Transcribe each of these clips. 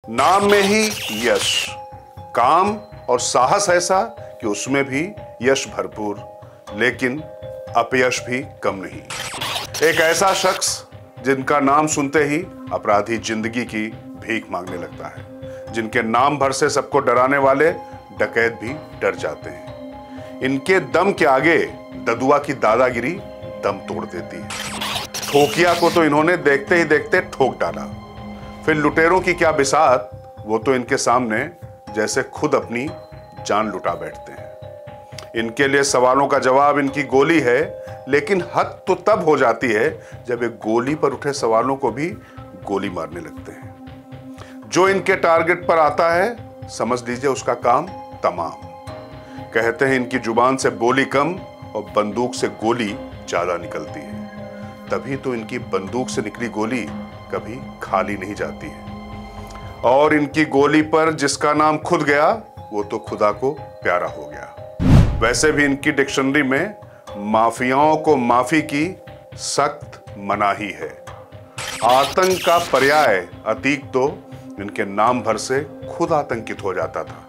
नाम में ही यश, काम और साहस ऐसा कि उसमें भी यश भरपूर, लेकिन अपयश भी कम नहीं। एक ऐसा शख्स जिनका नाम सुनते ही अपराधी जिंदगी की भीख मांगने लगता है, जिनके नाम भर से सबको डराने वाले डकैत भी डर जाते हैं। इनके दम के आगे ददुआ की दादागिरी दम तोड़ देती है। ठोकिया को तो इन्होंने देखते ही देखते ठोक डाला, फिर लुटेरों की क्या बिसात, वो तो इनके सामने जैसे खुद अपनी जान लुटा बैठते हैं। इनके लिए सवालों का जवाब इनकी गोली है, लेकिन हद तो तब हो जाती है जब एक गोली पर उठे सवालों को भी गोली मारने लगते हैं। जो इनके टारगेट पर आता है समझ लीजिए उसका काम तमाम। कहते हैं इनकी जुबान से बोली कम और बंदूक से गोली ज्यादा निकलती है, तभी तो इनकी बंदूक से निकली गोली कभी खाली नहीं जाती है। और इनकी गोली पर जिसका नाम खुद गया वो तो खुदा को प्यारा हो गया। वैसे भी इनकी डिक्शनरी में माफियाओं को माफी की सख्त मनाही है। आतंक का पर्याय अतीक तो इनके नाम भर से खुद आतंकित हो जाता था।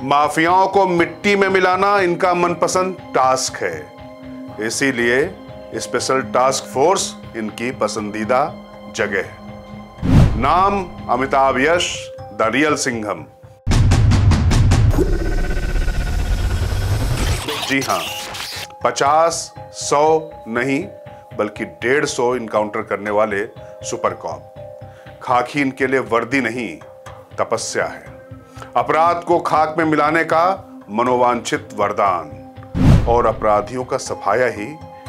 माफियाओं को मिट्टी में मिलाना इनका मनपसंद टास्क है, इसीलिए स्पेशल टास्क फोर्स इनकी पसंदीदा जगह है। नाम अमिताभ यश, द रियल सिंघम। जी हां, 50, 100 नहीं बल्कि 150 इनकाउंटर करने वाले सुपर कॉप। खाकी इनके लिए वर्दी नहीं, तपस्या है। अपराध को खाक में मिलाने का मनोवांछित वरदान, और अपराधियों का सफाया ही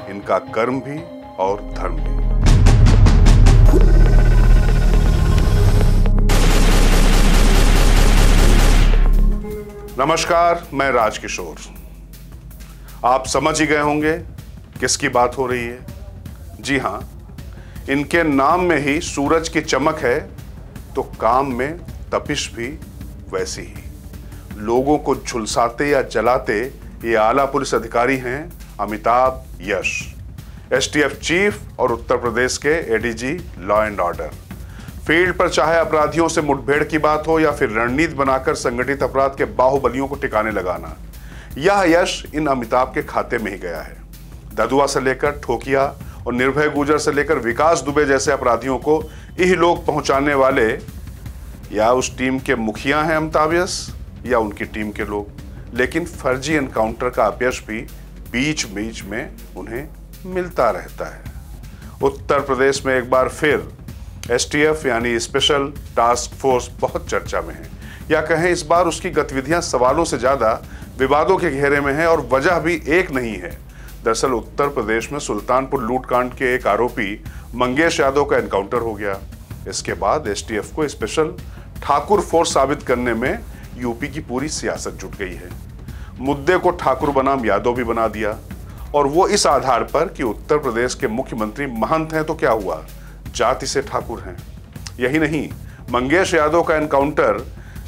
इनका कर्म भी और धर्म भी। नमस्कार, मैं राजकिशोर। आप समझ ही गए होंगे किसकी बात हो रही है। जी हां, इनके नाम में ही सूरज की चमक है, तो काम में तपिश भी वैसी ही। लोगों को झुलसाते या जलाते ये आला पुलिस अधिकारी हैं अमिताभ यश, एसटीएफ चीफ और उत्तर प्रदेश के ADG law and order. Field पर चाहे अपराधियों से मुठभेड़ की बात हो या फिर रणनीति बनाकर संगठित अपराध के बाहुबलियों को ठिकाने लगाना, यह यश इन अमिताभ के खाते में ही गया है। ददुआ से लेकर ठोकिया और निर्भय गुर्जर से लेकर विकास दुबे जैसे अपराधियों को इहलोक पहुंचाने वाले या उस टीम के मुखिया हैं अमिताभ यश या उनकी टीम के लोग। लेकिन फर्जी एनकाउंटर का अपयश भी बीच बीच में उन्हें मिलता रहता है। उत्तर प्रदेश में एक बार फिर एसटीएफ यानी स्पेशल टास्क फोर्स बहुत चर्चा में है, या कहें इस बार उसकी गतिविधियां सवालों से ज्यादा विवादों के घेरे में है, और वजह भी एक नहीं है। दरअसल उत्तर प्रदेश में सुल्तानपुर लूटकांड के एक आरोपी मंगेश यादव का एनकाउंटर हो गया। इसके बाद एसटीएफ को स्पेशल ठाकुर फोर्स साबित करने में यूपी की पूरी सियासत जुट गई है। मुद्दे को ठाकुर बनाम यादव भी बना दिया, और वो इस आधार पर कि उत्तर प्रदेश के मुख्यमंत्री महंत हैं तो क्या हुआ, जाति से ठाकुर हैं। यही नहीं, मंगेश यादव का एनकाउंटर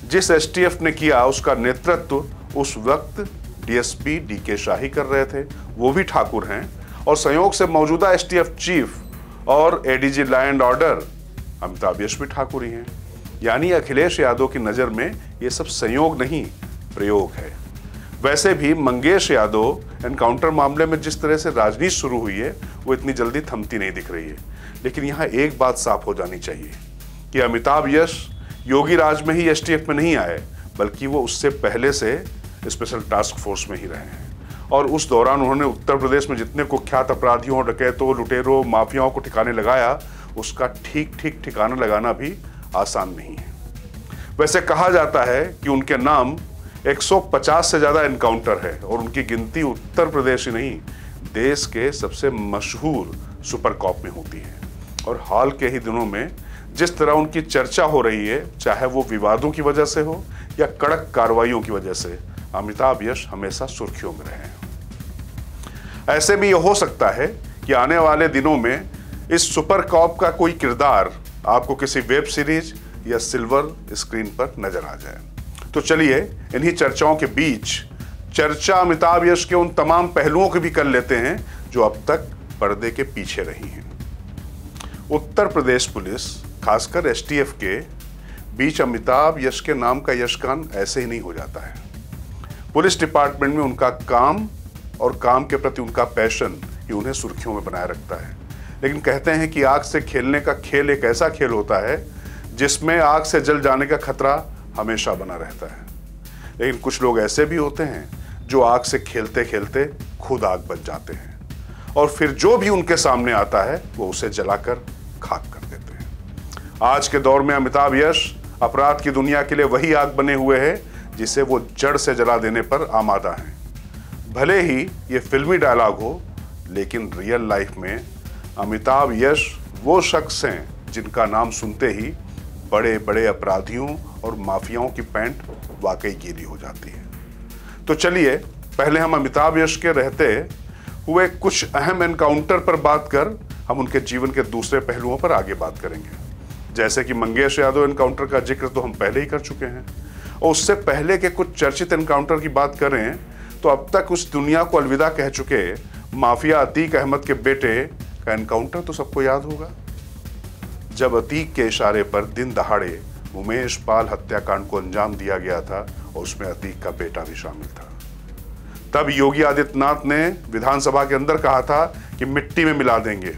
जिस एसटीएफ ने किया उसका नेतृत्व उस वक्त डीएसपी डीके शाही कर रहे थे, वो भी ठाकुर हैं। और संयोग से मौजूदा एसटीएफ चीफ और ADG law and order Amitabh Yash भी ठाकुर ही हैं। यानी अखिलेश यादव की नजर में ये सब संयोग नहीं, प्रयोग है। वैसे भी मंगेश यादव एनकाउंटर मामले में जिस तरह से राजनीति शुरू हुई है वो इतनी जल्दी थमती नहीं दिख रही है। लेकिन यहाँ एक बात साफ हो जानी चाहिए कि अमिताभ यश योगी राज में ही एसटीएफ में नहीं आए, बल्कि वो उससे पहले से स्पेशल टास्क फोर्स में ही रहे हैं। और उस दौरान उन्होंने उत्तर प्रदेश में जितने कुख्यात अपराधियों, डकैतों, लुटेरों, माफियाओं को ठिकाने लगाया, उसका ठीक ठीक ठिकाना लगाना भी आसान नहीं है। वैसे कहा जाता है कि उनके नाम 150 से ज्यादा एनकाउंटर है, और उनकी गिनती उत्तर प्रदेश ही नहीं देश के सबसे मशहूर सुपर कॉप में होती है। और हाल के ही दिनों में जिस तरह उनकी चर्चा हो रही है, चाहे वो विवादों की वजह से हो या कड़क कार्रवाइयों की वजह से, अमिताभ यश हमेशा सुर्खियों में रहे हैं। ऐसे भी यह हो सकता है कि आने वाले दिनों में इस सुपर कॉप का कोई किरदार आपको किसी वेब सीरीज या सिल्वर स्क्रीन पर नजर आ जाए। तो चलिए इन्हीं चर्चाओं के बीच चर्चा अमिताभ यश के उन तमाम पहलुओं की भी कर लेते हैं जो अब तक पर्दे के पीछे रही हैं। उत्तर प्रदेश पुलिस, खासकर एसटीएफ के बीच अमिताभ यश के नाम का यशगान ऐसे ही नहीं हो जाता है। पुलिस डिपार्टमेंट में उनका काम और काम के प्रति उनका पैशन ही उन्हें सुर्खियों में बनाए रखता है। लेकिन कहते हैं कि आग से खेलने का खेल एक ऐसा खेल होता है जिसमें आग से जल जाने का खतरा हमेशा बना रहता है। लेकिन कुछ लोग ऐसे भी होते हैं जो आग से खेलते खेलते खुद आग बन जाते हैं और फिर जो भी उनके सामने आता है वो उसे जलाकर खाक कर देते हैं। आज के दौर में अमिताभ यश अपराध की दुनिया के लिए वही आग बने हुए हैं जिसे वो जड़ से जला देने पर आमादा हैं। भले ही ये फिल्मी डायलॉग हो, लेकिन रियल लाइफ में अमिताभ यश वो शख्स हैं जिनका नाम सुनते ही बड़े बड़े अपराधियों और माफियाओं की पैंट वाकई गीली हो जाती है। तो चलिए पहले हम अमिताभ यश के रहते हुए कुछ अहम एनकाउंटर पर बात कर हम उनके जीवन के दूसरे पहलुओं पर आगे बात करेंगे। जैसे कि मंगेश यादव एनकाउंटर का जिक्र तो हम पहले ही कर चुके हैं, और उससे पहले के कुछ चर्चित एनकाउंटर की बात करें तो अब तक उस दुनिया को अलविदा कह चुके माफिया अतीक अहमद के बेटे का एनकाउंटर तो सबको याद होगा, जब अतीक के इशारे पर दिन दहाड़े उमेश पाल हत्याकांड को अंजाम दिया गया था और उसमें अतीक का बेटा भी शामिल था। तब योगी आदित्यनाथ ने विधानसभा के अंदर कहा था कि मिट्टी में मिला देंगे।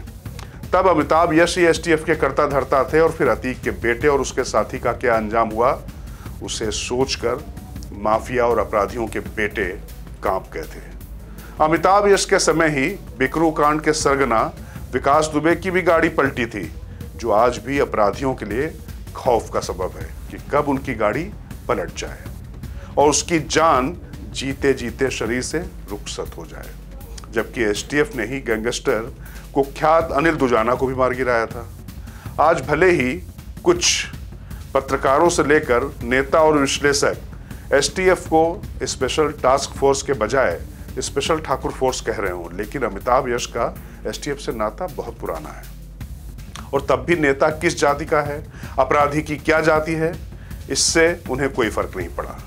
तब अमिताभ यश ही एसटीएफ के कर्ता धर्ता थे और फिर अतीक के बेटे और उसके साथी का क्या अंजाम हुआ उसे सोचकर माफिया और अपराधियों के बेटे कांप गए थे। अमिताभ यश के समय ही बिकरू कांड के सरगना विकास दुबे की भी गाड़ी पलटी थी, जो आज भी अपराधियों के लिए खौफ का सबब है कि कब उनकी गाड़ी पलट जाए और उसकी जान जीते जीते शरीर से रुखसत हो जाए। जबकि एसटीएफ ने ही गैंगस्टर कुख्यात अनिल दुजाना को भी मार गिराया था। आज भले ही कुछ पत्रकारों से लेकर नेता और विश्लेषक एसटीएफ को स्पेशल टास्क फोर्स के बजाय स्पेशल ठाकुर फोर्स कह रहे हों, लेकिन अमिताभ यश का एसटीएफ से नाता बहुत पुराना है। और तब भी नेता किस जाति का है, अपराधी की क्या जाति है, इससे उन्हें कोई फर्क नहीं पड़ा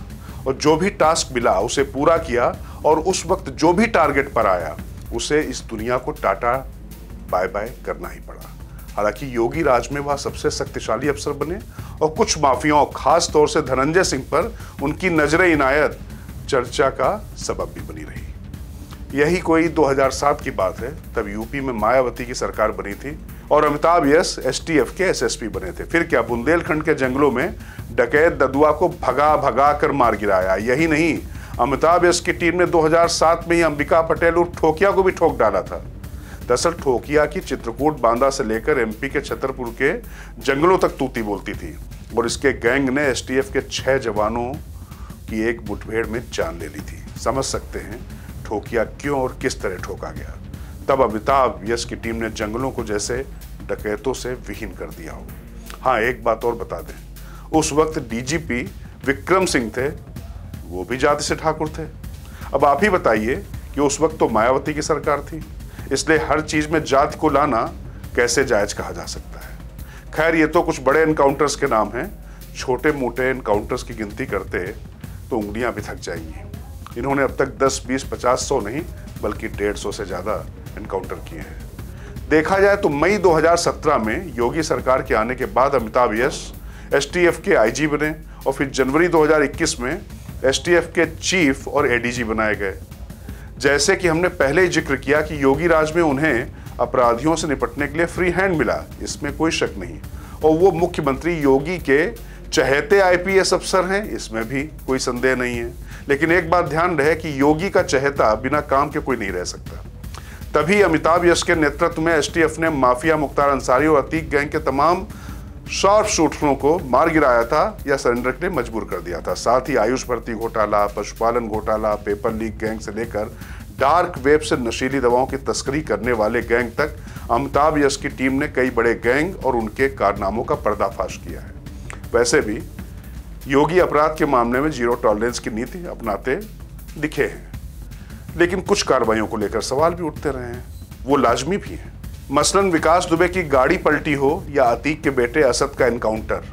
और जो भी टास्क मिला उसे पूरा किया और उस वक्त जो भी टारगेट पर आया उसे इस दुनिया को टाटा बाय बाय करना ही पड़ा। हालांकि योगी राज में वह सबसे शक्तिशाली अफसर बने और कुछ माफियाओं, खास तौर से धनंजय सिंह पर उनकी नजरे इनायत चर्चा का सबब भी बनी रही। यही कोई 2007 की बात है, तब यूपी में मायावती की सरकार बनी थी और अमिताभ यश एसटीएफ के एसएसपी बने थे। फिर क्या, बुंदेलखंड के जंगलों में डकैत ददुआ को भगा भगा कर मार गिराया। यही नहीं, अमिताभ यश की टीम ने 2007 में ही अंबिका पटेल और ठोकिया को भी ठोक डाला था। दरअसल ठोकिया की चित्रकूट बांदा से लेकर एमपी के छतरपुर के जंगलों तक तूती बोलती थी और इसके गैंग ने एसटीएफ के 6 जवानों की एक मुठभेड़ में जान ले ली थी। समझ सकते हैं ठोकिया क्यों और किस तरह ठोका गया। तब अमिताभ यश की टीम ने जंगलों को जैसे डकैतों से विहीन कर दिया हो। हाँ, एक बात और बता दें, उस वक्त डीजीपी विक्रम सिंह थे, वो भी जाति से ठाकुर थे। अब आप ही बताइए कि उस वक्त तो मायावती की सरकार थी, इसलिए हर चीज में जाति को लाना कैसे जायज कहा जा सकता है। खैर, ये तो कुछ बड़े एनकाउंटर्स के नाम हैं, छोटे मोटे एनकाउंटर्स की गिनती करते तो उंगलियां भी थक जाएंगी। इन्होंने अब तक 10, 20, 50, 100 नहीं बल्कि 150 से ज्यादा एनकाउंटर किए हैं। देखा जाए तो मई 2017 में योगी सरकार के आने के बाद अमिताभ यश एसटीएफ के आईजी बने और फिर जनवरी 2021 में एसटीएफ के चीफ और एडीजी बनाए गए। जैसे कि हमने पहले ही जिक्र किया कि योगी राज में उन्हें अपराधियों से निपटने के लिए फ्री हैंड मिला, इसमें कोई शक नहीं, और वो मुख्यमंत्री योगी के चहेते आईपीएस अफसर हैं, इसमें भी कोई संदेह नहीं है। लेकिन एक बात ध्यान रहे कि योगी का चहेता बिना काम के कोई नहीं रह सकता। तभी अमिताभ यश के नेतृत्व में एसटीएफ ने माफिया मुख्तार अंसारी और अतीक गैंग के तमाम शार्प शूटरों को मार गिराया था या सरेंडर के लिए मजबूर कर दिया था। साथ ही आयुष भर्ती घोटाला, पशुपालन घोटाला, पेपर लीक गैंग से लेकर डार्क वेब से नशीली दवाओं की तस्करी करने वाले गैंग तक अमिताभ यश की टीम ने कई बड़े गैंग और उनके कारनामों का पर्दाफाश किया है। वैसे भी योगी अपराध के मामले में जीरो टॉलरेंस की नीति अपनाते दिखे हैं, लेकिन कुछ कार्रवाइयों को लेकर सवाल भी उठते रहे हैं, वो लाजमी भी हैं। मसलन विकास दुबे की गाड़ी पलटी हो या अतीक के बेटे असद का एनकाउंटर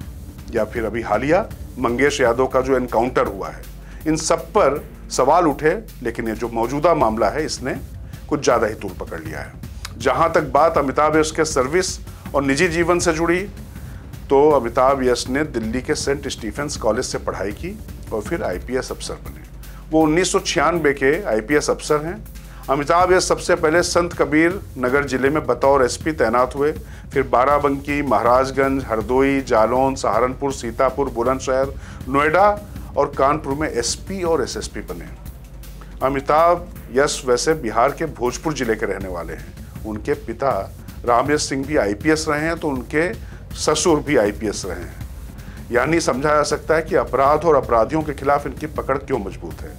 या फिर अभी हालिया मंगेश यादव का जो एनकाउंटर हुआ है, इन सब पर सवाल उठे। लेकिन ये जो मौजूदा मामला है इसने कुछ ज्यादा ही तूल पकड़ लिया है। जहां तक बात अमिताभ यश के सर्विस और निजी जीवन से जुड़ी, तो अमिताभ यश ने दिल्ली के सेंट स्टीफेंस कॉलेज से पढ़ाई की और फिर आईपीएस अफसर बने। वो 1996 के आईपीएस अफसर हैं। अमिताभ यश सबसे पहले संत कबीर नगर जिले में बतौर एसपी तैनात हुए, फिर बाराबंकी, महाराजगंज, हरदोई, जालौन, सहारनपुर, सीतापुर, बुलंदशहर, नोएडा और कानपुर में एसपी और एसएसपी बने। अमिताभ यश वैसे बिहार के भोजपुर जिले के रहने वाले हैं। उनके पिता रामयश सिंह भी आईपीएस रहे हैं, तो उनके ससुर भी आईपीएस रहे हैं। यानी समझा जा सकता है कि अपराध और अपराधियों के खिलाफ इनकी पकड़ क्यों मजबूत है।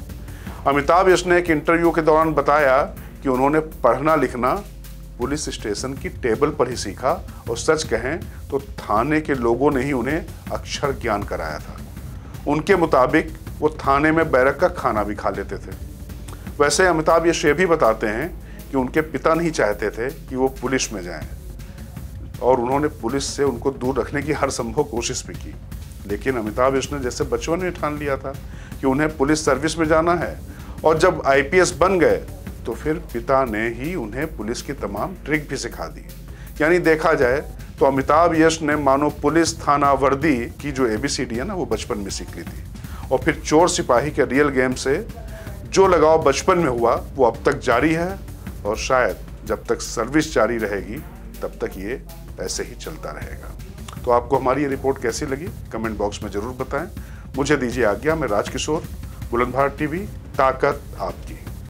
अमिताभ यश ने एक इंटरव्यू के दौरान बताया कि उन्होंने पढ़ना लिखना पुलिस स्टेशन की टेबल पर ही सीखा, और सच कहें तो थाने के लोगों ने ही उन्हें अक्षर ज्ञान कराया था। उनके मुताबिक वो थाने में बैरक का खाना भी खा लेते थे। वैसे अमिताभ यश ये भी बताते हैं कि उनके पिता नहीं चाहते थे कि वो पुलिस में जाएं, और उन्होंने पुलिस से उनको दूर रखने की हर संभव कोशिश भी की। लेकिन अमिताभ यश ने जैसे बचपन में ठान लिया था कि उन्हें पुलिस सर्विस में जाना है, और जब आईपीएस बन गए तो फिर पिता ने ही उन्हें पुलिस की तमाम ट्रिक भी सिखा दी। यानी देखा जाए तो अमिताभ यश ने मानो पुलिस थाना वर्दी की जो एबीसीडी है ना, वो बचपन में सीख ली थी, और फिर चोर सिपाही के रियल गेम से जो लगाव बचपन में हुआ वो अब तक जारी है, और शायद जब तक सर्विस जारी रहेगी तब तक ये ऐसे ही चलता रहेगा। तो आपको हमारी ये रिपोर्ट कैसी लगी कमेंट बॉक्स में जरूर बताएं। मुझे दीजिए आज्ञा। मैं राजकिशोर, बुलंदशहर टीवी, ताकत आपकी।